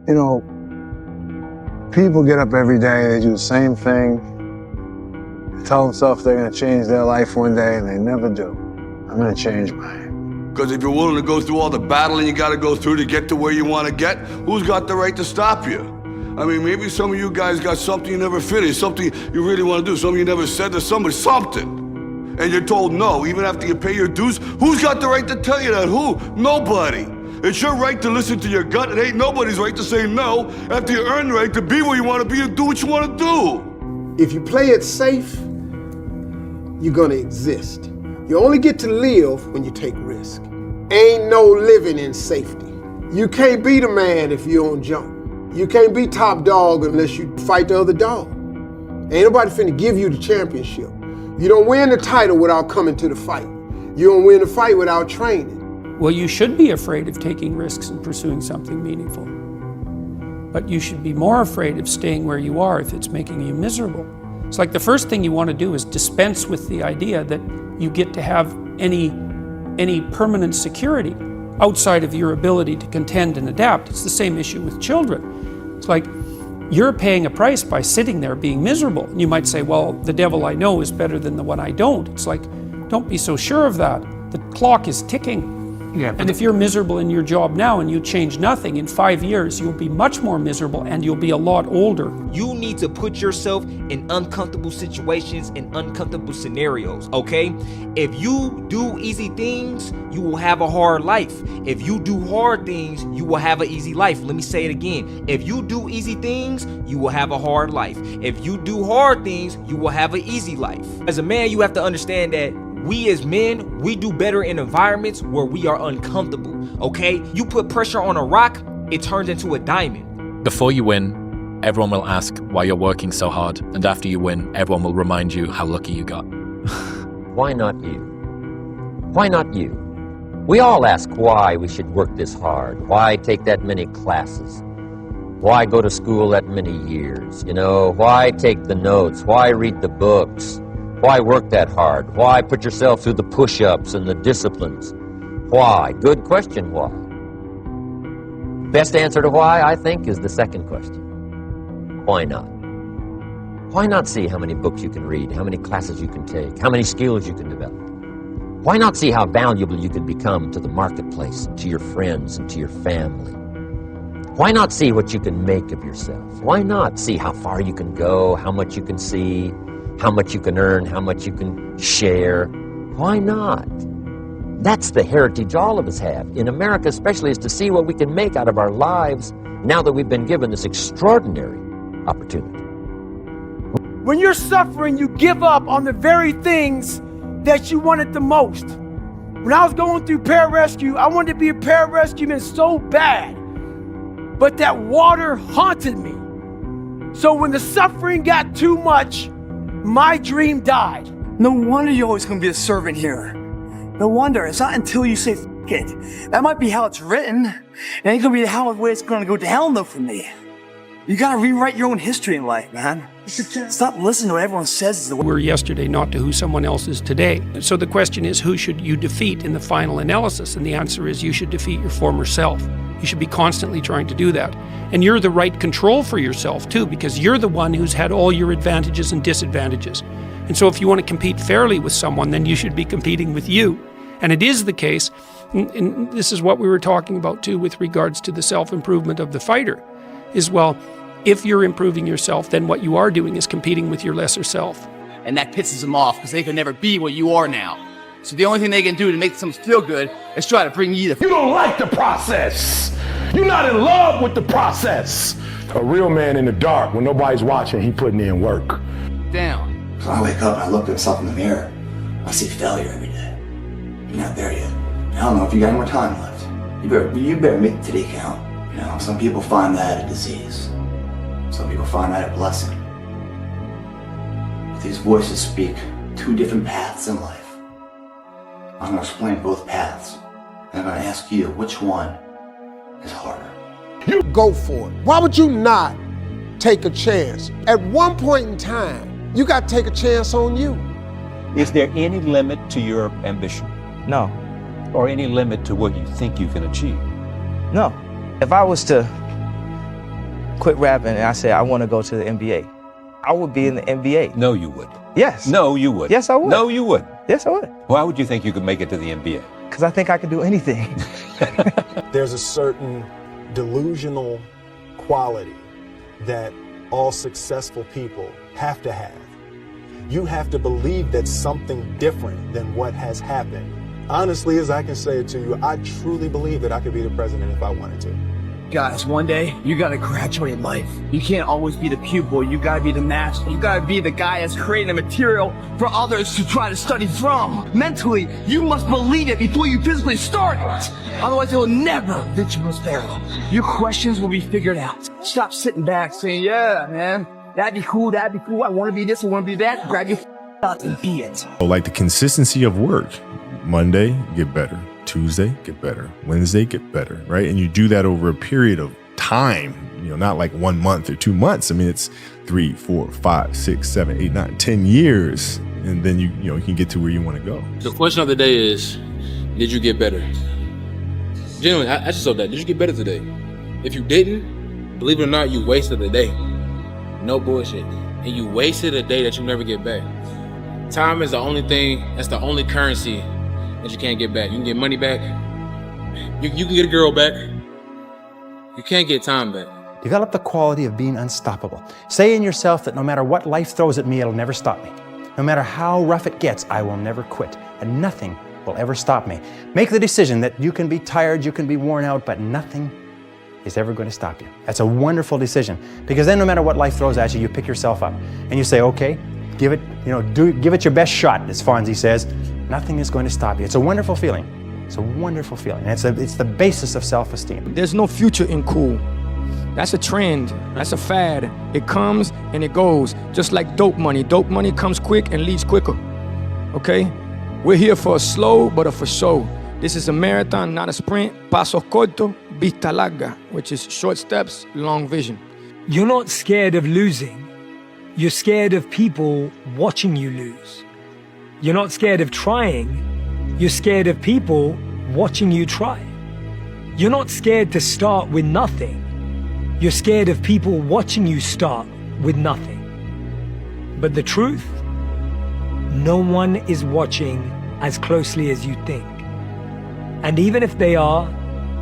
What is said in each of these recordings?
You know, people get up every day, they do the same thing, tell themselves they're gonna change their life one day, and they never do. I'm gonna change mine. Because if you're willing to go through all the battling you gotta go through to get to where you wanna get, who's got the right to stop you? I mean, maybe some of you guys got something you never finished, something you really wanna do, something you never said to somebody, something. And you're told no, even after you pay your dues. Who's got the right to tell you that? Who? Nobody. It's your right to listen to your gut. It ain't nobody's right to say no after you earn the right to be where you want to be and do what you want to do. If you play it safe, you're gonna exist. You only get to live when you take risk. Ain't no living in safety. You can't be the man if you don't jump. You can't be top dog unless you fight the other dog. Ain't nobody finna give you the championship. You don't win the title without coming to the fight. You don't win the fight without training. Well, you should be afraid of taking risks and pursuing something meaningful. But you should be more afraid of staying where you are if it's making you miserable. It's like the first thing you want to do is dispense with the idea that you get to have any permanent security outside of your ability to contend and adapt. It's the same issue with children. It's like, you're paying a price by sitting there being miserable. And you might say, well, the devil I know is better than the one I don't. It's like, don't be so sure of that. The clock is ticking. Yeah, and if you're miserable in your job now and you change nothing, in 5 years, you'll be much more miserable and you'll be a lot older. You need to put yourself in uncomfortable situations and uncomfortable scenarios, okay? If you do easy things, you will have a hard life. If you do hard things, you will have an easy life. Let me say it again. If you do easy things, you will have a hard life. If you do hard things, you will have an easy life. As a man, you have to understand that we as men, we do better in environments where we are uncomfortable, okay? You put pressure on a rock, it turns into a diamond. Before you win, everyone will ask why you're working so hard. And after you win, everyone will remind you how lucky you got. Why not you? Why not you? We all ask why we should work this hard. Why take that many classes? Why go to school that many years? You know, why take the notes? Why read the books? Why work that hard? Why put yourself through the push-ups and the disciplines? Why? Good question, why? Best answer to why, I think, is the second question. Why not? Why not see how many books you can read, how many classes you can take, how many skills you can develop? Why not see how valuable you can become to the marketplace, to your friends, and to your family? Why not see what you can make of yourself? Why not see how far you can go, how much you can see, how much you can earn, how much you can share? Why not? That's the heritage all of us have, in America especially, is to see what we can make out of our lives now that we've been given this extraordinary opportunity. When you're suffering, you give up on the very things that you wanted the most. When I was going through pararescue, I wanted to be a pararescueman so bad, but that water haunted me. So when the suffering got too much, my dream died. No wonder you're always gonna be a servant here. No wonder. It's not until you say, F it. That might be how it's written. It ain't gonna be how the way it's gonna go down though for me. You gotta rewrite your own history in life, man. Stop listening to what everyone says is the way. We're yesterday, not to who someone else is today. So the question is, who should you defeat in the final analysis? And the answer is, you should defeat your former self. You should be constantly trying to do that. And you're the right control for yourself too, because you're the one who's had all your advantages and disadvantages. And so if you want to compete fairly with someone, then you should be competing with you. And it is the case, and this is what we were talking about too with regards to the self-improvement of the fighter, is, well, if you're improving yourself, then what you are doing is competing with your lesser self. And that pisses them off because they can never be what you are now. So the only thing they can do to make themselves feel good is try to bring you the... You don't like the process. You're not in love with the process. A real man in the dark, when nobody's watching, he putting in work. Down. So I wake up and I look at myself in the mirror. I see failure every day. You're not there yet. I don't know if you got any more time left. You better make today count. You know, some people find that a disease. Some people find that a blessing. But these voices speak two different paths in life. I'm going to explain both paths. And I'm going to ask you, which one is harder? You go for it. Why would you not take a chance? At one point in time, you got to take a chance on you. Is there any limit to your ambition? No. Or any limit to what you think you can achieve? No. If I was to quit rapping and I said I want to go to the NBA, I would be in the NBA. No, you would. Yes. No, you would. Yes, I would. No, you would. Yes, I would. Why would you think you could make it to the NBA? Because I think I could do anything. There's a certain delusional quality that all successful people have to have. You have to believe that something different than what has happened. Honestly, as I can say it to you, I truly believe that I could be the president if I wanted to. Guys, one day, you gotta graduate in life. You can't always be the pupil, you gotta be the master. You gotta be the guy that's creating the material for others to try to study from. Mentally, you must believe it before you physically start it. Otherwise, it will never reach prosperity. Your questions will be figured out. Stop sitting back saying, yeah, man, that'd be cool, I wanna be this, I wanna be that. Grab your out and be it. Like the consistency of work. Monday, get better. Tuesday, get better. Wednesday, get better, right? And you do that over a period of time, not like 1 month or 2 months. I mean, it's 3, 4, 5, 6, 7, 8, 9, 10 years. And then you can get to where you want to go. The question of the day is, did you get better? Genuinely, I just saw that. Did you get better today? If you didn't, believe it or not, you wasted a day. No bullshit. And you wasted a day that you never get back. Time is the only thing, that's the only currency that you can't get back. You can get money back. You can get a girl back. You can't get time back. Develop the quality of being unstoppable. Say in yourself that no matter what life throws at me, it'll never stop me. No matter how rough it gets, I will never quit. And nothing will ever stop me. Make the decision that you can be tired, you can be worn out, but nothing is ever going to stop you. That's a wonderful decision. Because then no matter what life throws at you, you pick yourself up. And you say, okay, give it your best shot, as Fonzie says. Nothing is going to stop you. It's a wonderful feeling. It's a wonderful feeling. It's the basis of self-esteem. There's no future in cool. That's a trend. That's a fad. It comes and it goes. Just like dope money. Dope money comes quick and leaves quicker. Okay? We're here for a slow, but a for show. This is a marathon, not a sprint. Pasos corto, vista larga, which is short steps, long vision. You're not scared of losing. You're scared of people watching you lose. You're not scared of trying. You're scared of people watching you try. You're not scared to start with nothing. You're scared of people watching you start with nothing. But the truth, no one is watching as closely as you think. And even if they are,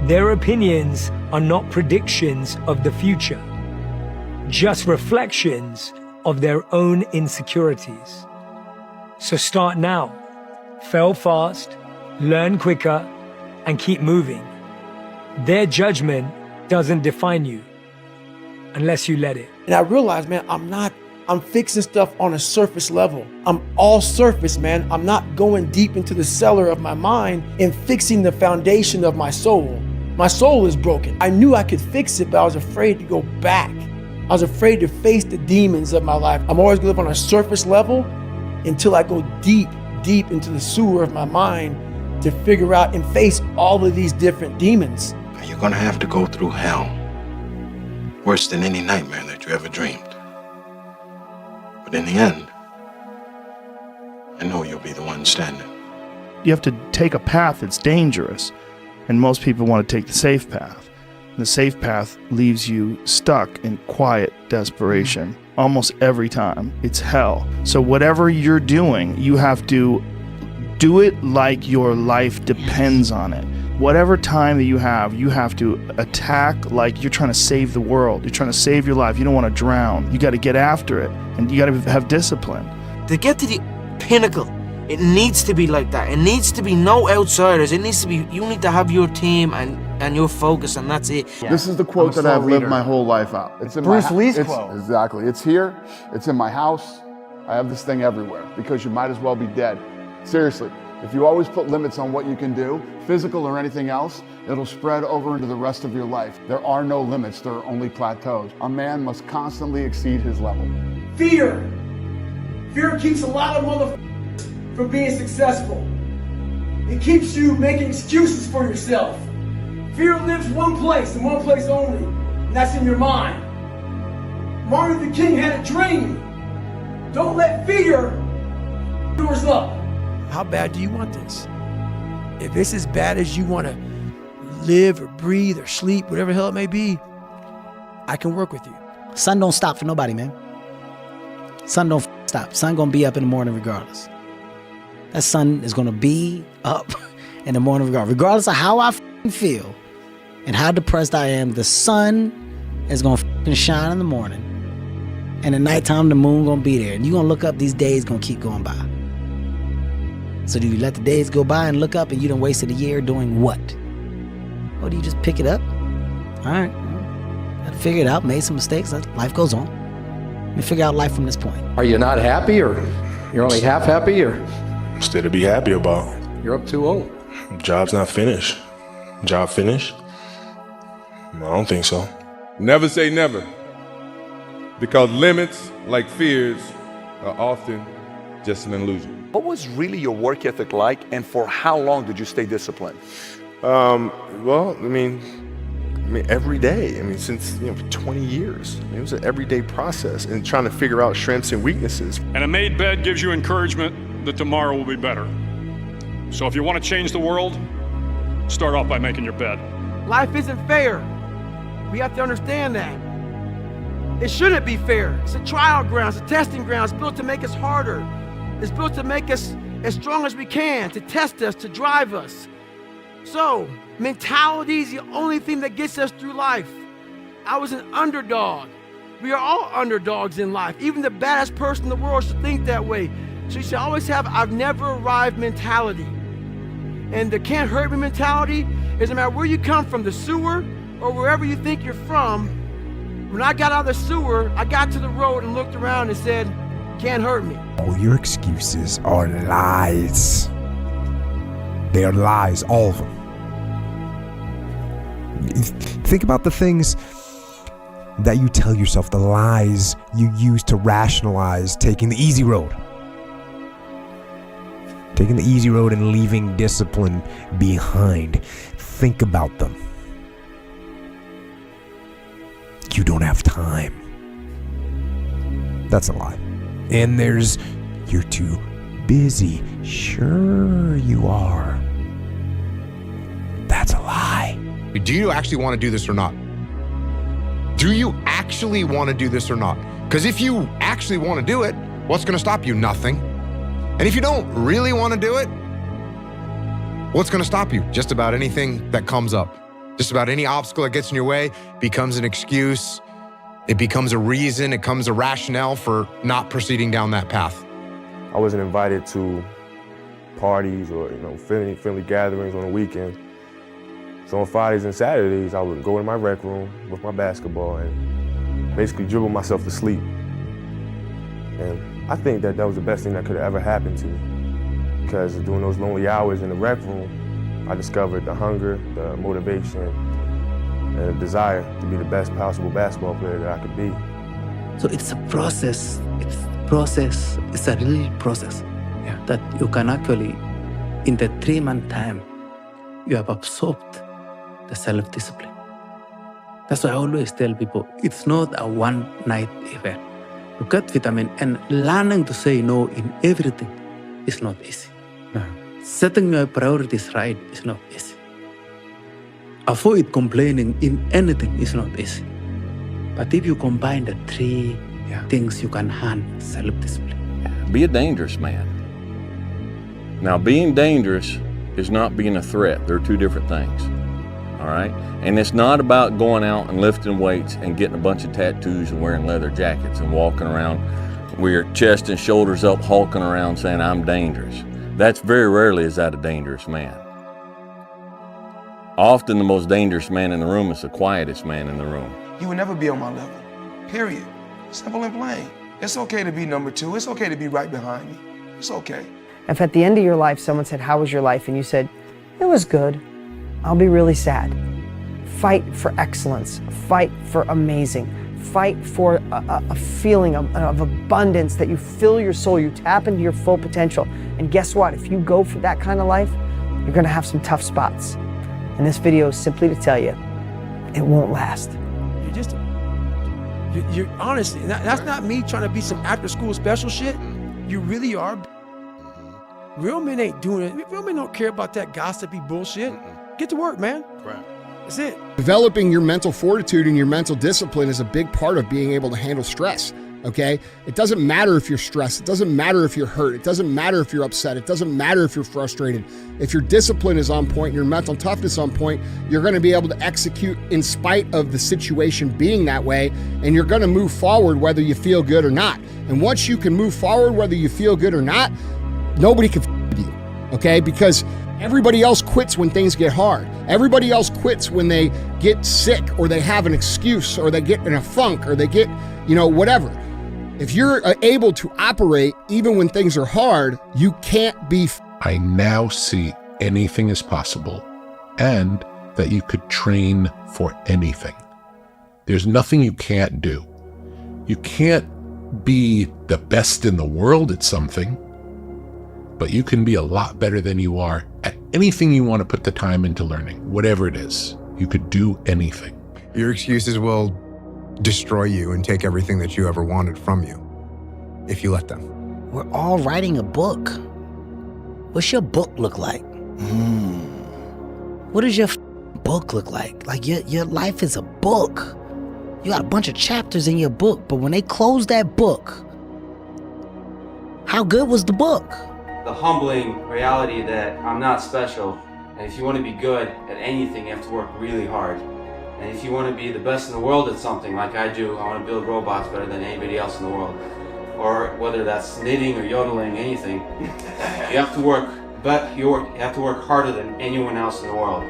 their opinions are not predictions of the future, just reflections of their own insecurities. So start now, fail fast, learn quicker, and keep moving. Their judgment doesn't define you unless you let it. And I realized, man, I'm fixing stuff on a surface level. I'm all surface, man. I'm not going deep into the cellar of my mind and fixing the foundation of my soul. My soul is broken. I knew I could fix it, but I was afraid to go back. I was afraid to face the demons of my life. I'm always gonna live on a surface level until I go deep into the sewer of my mind to figure out and face all of these different demons. You're gonna have to go through hell, worse than any nightmare that you ever dreamed. But in the end, I know you'll be the one standing. You have to take a path that's dangerous, and most people want to take the safe path. The safe path leaves you stuck in quiet desperation. Almost every time. It's hell. So whatever you're doing, you have to do it like your life depends on it. Whatever time that you have to attack like you're trying to save the world. You're trying to save your life. You don't want to drown. You got to get after it, and you got to have discipline. To get to the pinnacle, it needs to be like that. It needs to be no outsiders. It needs to be, you need to have your team and your focus, and that's it. Yeah. This is the quote that I've lived my whole life out. It's in Bruce my Lee's quote. Exactly. It's here. It's in my house. I have this thing everywhere because you might as well be dead. Seriously, if you always put limits on what you can do, physical or anything else, it'll spread over into the rest of your life. There are no limits. There are only plateaus. A man must constantly exceed his level. Fear. Fear keeps a lot of motherfuckers from being successful. It keeps you making excuses for yourself. Fear lives one place and one place only, and that's in your mind. Martin Luther King had a dream. Don't let fear doors up. How bad do you want this? If it's as bad as you want to live or breathe or sleep, whatever the hell it may be, I can work with you. Sun don't stop for nobody, man. Sun don't stop. Sun gonna be up in the morning regardless. That sun is gonna be up in the morning regardless of how I feel and how depressed I am. The sun is gonna shine in the morning, and at nighttime the moon gonna be there, and you gonna look up. These days gonna keep going by. So do you let the days go by and look up and you done wasted a year doing what? Or do you just pick it up? All right, gotta figure it out, made some mistakes, life goes on. Let me figure out life from this point. Are you not happy, or you're only half happy, or? Still to be happy about. You're up too old. Job's not finished. Job finished? I don't think so. Never say never. Because limits, like fears, are often just an illusion. What was really your work ethic like, and for how long did you stay disciplined? Well, I mean, every day. I mean, since 20 years. It was an everyday process, and trying to figure out strengths and weaknesses. And a made bed gives you encouragement that tomorrow will be better. So if you want to change the world, start off by making your bed. Life isn't fair. We have to understand that. It shouldn't be fair. It's a trial ground, it's a testing ground. It's built to make us harder. It's built to make us as strong as we can, to test us, to drive us. So, mentality is the only thing that gets us through life. I was an underdog. We are all underdogs in life. Even the baddest person in the world should think that way. So you should always have I've never arrived mentality. And the can't hurt me mentality is no matter where you come from, the sewer or wherever you think you're from. When I got out of the sewer, I got to the road and looked around and said, can't hurt me. All your excuses are lies. They are lies, all of them. Think about the things that you tell yourself, the lies you use to rationalize taking the easy road. Taking the easy road and leaving discipline behind. Think about them. You don't have time. That's a lie. And there's, you're too busy. Sure you are. That's a lie. Do you actually want to do this or not? Do you actually want to do this or not? Because if you actually want to do it, what's going to stop you? Nothing. And if you don't really want to do it, what's going to stop you? Just about anything that comes up. Just about any obstacle that gets in your way becomes an excuse. It becomes a reason. It becomes a rationale for not proceeding down that path. I wasn't invited to parties or friendly gatherings on the weekend. So on Fridays and Saturdays, I would go in my rec room with my basketball and basically dribble myself to sleep. And I think that was the best thing that could have ever happened to me, because during those lonely hours in the rec room, I discovered the hunger, the motivation, and the desire to be the best possible basketball player that I could be. So it's a process. It's a real process that you can actually, in the 3-month time, you have absorbed the self-discipline. That's why I always tell people, it's not a one-night event. You get vitamin, and learning to say no in everything is not easy. Setting your priorities right is not easy. Avoid complaining in anything is not easy. But if you combine the 3 things, you can handle self-discipline. Be a dangerous man. Now, being dangerous is not being a threat. They're 2 different things. All right? And it's not about going out and lifting weights and getting a bunch of tattoos and wearing leather jackets and walking around with your chest and shoulders up, hulking around saying, I'm dangerous. That's very rarely is that a dangerous man. Often the most dangerous man in the room is the quietest man in the room. You will never be on my level, period. Simple and plain. It's okay to be number 2. It's okay to be right behind me. It's okay. If at the end of your life someone said, how was your life? And you said, it was good, I'll be really sad. Fight for excellence. Fight for amazing. Fight for a feeling of abundance, that you fill your soul, you tap into your full potential. And guess what? If you go for that kind of life, you're gonna have some tough spots. And this video is simply to tell you, it won't last. You're honestly, that's not me trying to be some after school special shit. You really are. Real men ain't doing it. Real men don't care about that gossipy bullshit. Get to work, man. Right. That's it. Developing your mental fortitude and your mental discipline is a big part of being able to handle stress, okay? It doesn't matter if you're stressed. It doesn't matter if you're hurt. It doesn't matter if you're upset. It doesn't matter if you're frustrated. If your discipline is on point, your mental toughness on point, you're going to be able to execute in spite of the situation being that way, and you're going to move forward whether you feel good or not. And once you can move forward whether you feel good or not, nobody can f*** with you, okay? Because everybody else quits when things get hard. Everybody else quits when they get sick or they have an excuse or they get in a funk or they get, whatever. If you're able to operate even when things are hard, you can't be. I now see anything is possible and that you could train for anything. There's nothing you can't do. You can't be the best in the world at something, but you can be a lot better than you are at anything you want to put the time into learning, whatever it is. You could do anything. Your excuses will destroy you and take everything that you ever wanted from you, if you let them. We're all writing a book. What's your book look like? What does your book look like? Like your life is a book. You got a bunch of chapters in your book, but when they close that book, how good was the book? The humbling reality that I'm not special, and if you want to be good at anything, you have to work really hard. And if you want to be the best in the world at something like I do, I want to build robots better than anybody else in the world. Or whether that's knitting or yodeling, anything, you have to work, but you have to work harder than anyone else in the world.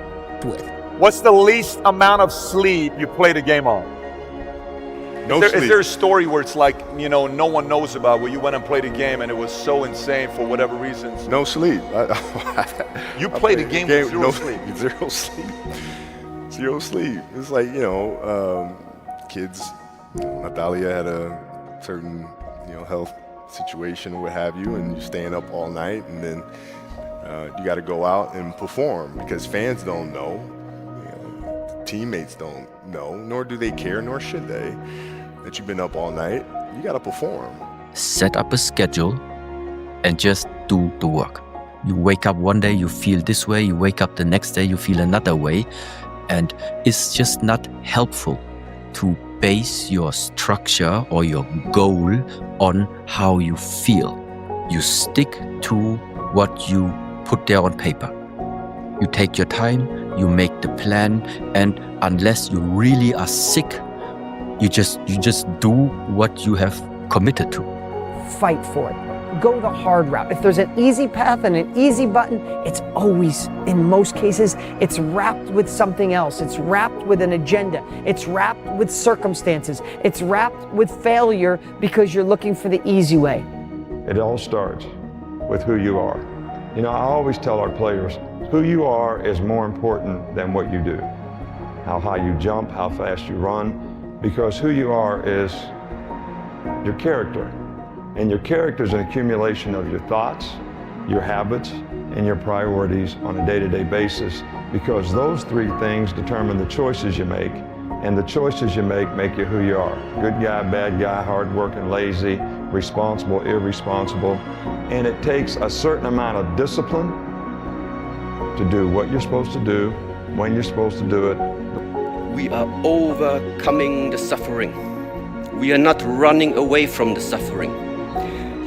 What's the least amount of sleep you played a game on? Is there a story where it's like, no one knows about, where you went and played a game and it was so insane for whatever reasons? No sleep. You played a game with zero sleep. Zero sleep. Zero sleep. It's like, kids, Natalia had a certain, health situation or what have you, and you're staying up all night, and then you got to go out and perform because fans don't know, teammates don't know, nor do they care, nor should they, that you've been up all night. You got to perform. Set up a schedule and just do the work. You wake up one day, you feel this way, you wake up the next day, you feel another way, and it's just not helpful to base your structure or your goal on how you feel. You stick to what you put there on paper. You take your time, you make the plan, and unless you really are sick, you just do what you have committed to. Fight for it. Go the hard route. If there's an easy path and an easy button, it's always, in most cases, it's wrapped with something else. It's wrapped with an agenda. It's wrapped with circumstances. It's wrapped with failure because you're looking for the easy way. It all starts with who you are. I always tell our players, who you are is more important than what you do. How high you jump, how fast you run, because who you are is your character. And your character is an accumulation of your thoughts, your habits, and your priorities on a day-to-day basis, because those three things determine the choices you make, and the choices you make you who you are. Good guy, bad guy, hardworking, lazy, responsible, irresponsible. And it takes a certain amount of discipline to do what you're supposed to do, when you're supposed to do it. We are overcoming the suffering. We are not running away from the suffering.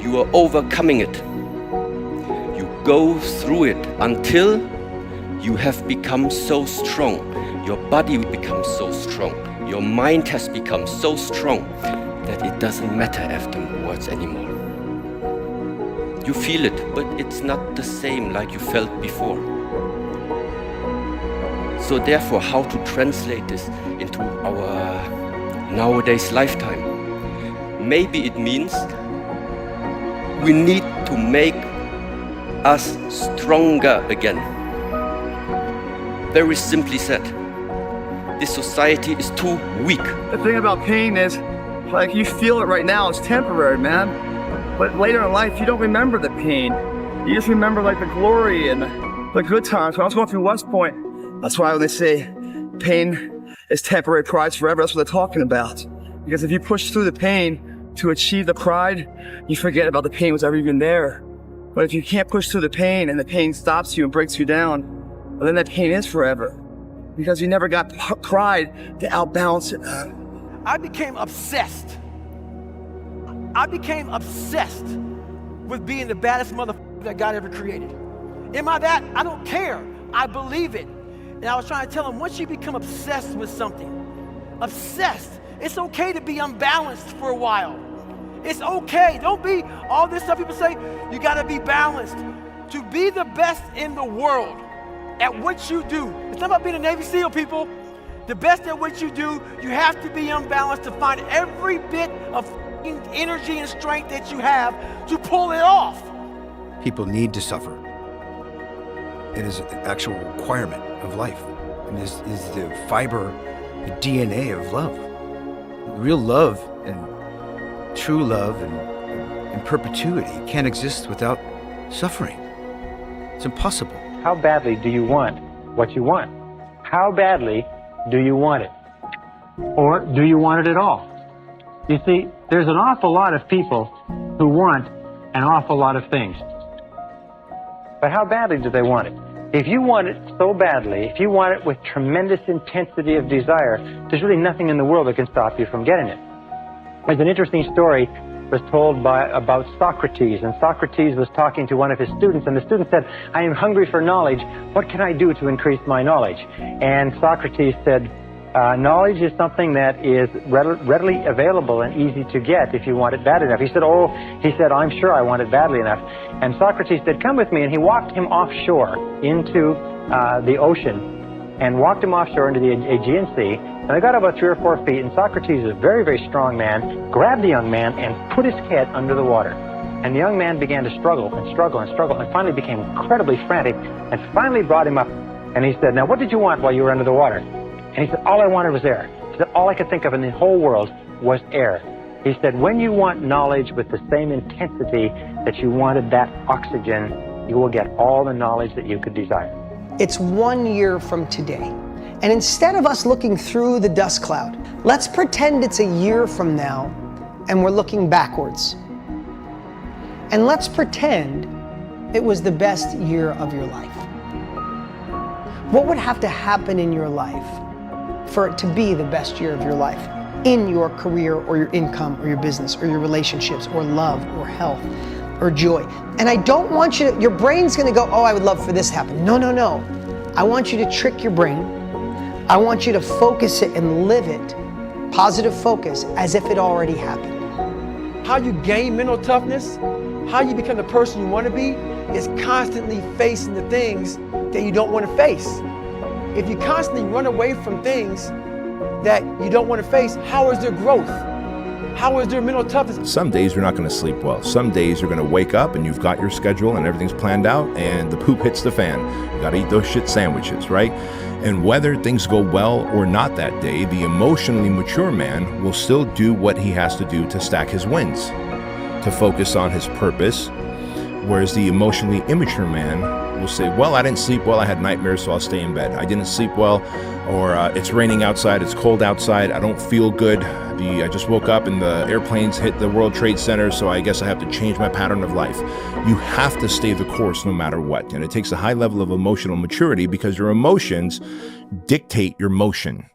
You are overcoming it. You go through it until you have become so strong. Your body becomes so strong. Your mind has become so strong that it doesn't matter afterwards anymore. You feel it, but it's not the same like you felt before. So therefore, how to translate this into our nowadays lifetime? Maybe it means we need to make us stronger again. Very simply said, this society is too weak. The thing about pain is, like, you feel it right now, it's temporary, man. But later in life, you don't remember the pain. You just remember like the glory and the good times. When I was going through West Point, that's why when they say pain is temporary, pride's forever, that's what they're talking about. Because if you push through the pain to achieve the pride, you forget about the pain was ever even there. But if you can't push through the pain and the pain stops you and breaks you down, well, then that pain is forever. because he never got pride to outbalance it. I became obsessed. I became obsessed with being the baddest motherfucker that God ever created. Am I that? I don't care. I believe it. And I was trying to tell him, once you become obsessed with something, obsessed, it's okay to be unbalanced for a while. It's okay. Don't be all this stuff people say, you gotta be balanced. To be the best in the world at what you do, it's not about being a Navy SEAL, people. The best at what you do, you have to be unbalanced to find every bit of energy and strength that you have to pull it off. People need to suffer. It is an actual requirement of life. And is the fiber, the DNA of love. Real love and true love and perpetuity can't exist without suffering. It's impossible. How badly do you want what you want? How badly do you want it? Or do you want it at all? You see, there's an awful lot of people who want an awful lot of things. But how badly do they want it? If you want it so badly, if you want it with tremendous intensity of desire, there's really nothing in the world that can stop you from getting it. There's an interesting story was told about Socrates, and Socrates was talking to one of his students, and the student said, I am hungry for knowledge. What can I do to increase my knowledge? And Socrates said, knowledge is something that is readily available and easy to get if you want it bad enough. He said, I'm sure I want it badly enough. And Socrates said, come with me. And he walked him offshore into the ocean and walked him offshore into the Aegean Sea. And they got about 3 or 4 feet, and Socrates, a very, very strong man, grabbed the young man and put his head under the water. And the young man began to struggle and struggle and struggle and finally became incredibly frantic and finally brought him up. And he said, now what did you want while you were under the water? And he said, all I wanted was air. He said, all I could think of in the whole world was air. He said, when you want knowledge with the same intensity that you wanted that oxygen, you will get all the knowledge that you could desire. It's 1 year from today. And instead of us looking through the dust cloud, let's pretend it's a year from now and we're looking backwards. And let's pretend it was the best year of your life. What would have to happen in your life for it to be the best year of your life? In your career or your income or your business or your relationships or love or health or joy. And I don't want you to, your brain's gonna go, oh, I would love for this to happen. No, no, no. I want you to trick your brain. I want you to focus it and live it, positive focus, as if it already happened. How you gain mental toughness, how you become the person you want to be, is constantly facing the things that you don't want to face. If you constantly run away from things that you don't want to face, how is there growth? How is there mental toughness? Some days you're not going to sleep well. Some days you're going to wake up and you've got your schedule and everything's planned out and the poop hits the fan. You got to eat those shit sandwiches, right? And whether things go well or not that day, the emotionally mature man will still do what he has to do to stack his wins, to focus on his purpose, whereas the emotionally immature man will say, well, I didn't sleep well, I had nightmares, so I'll stay in bed. I didn't sleep well, or it's raining outside, it's cold outside, I don't feel good. I just woke up and the airplanes hit the World Trade Center, so I guess I have to change my pattern of life. You have to stay the course no matter what. And it takes a high level of emotional maturity because your emotions dictate your motion.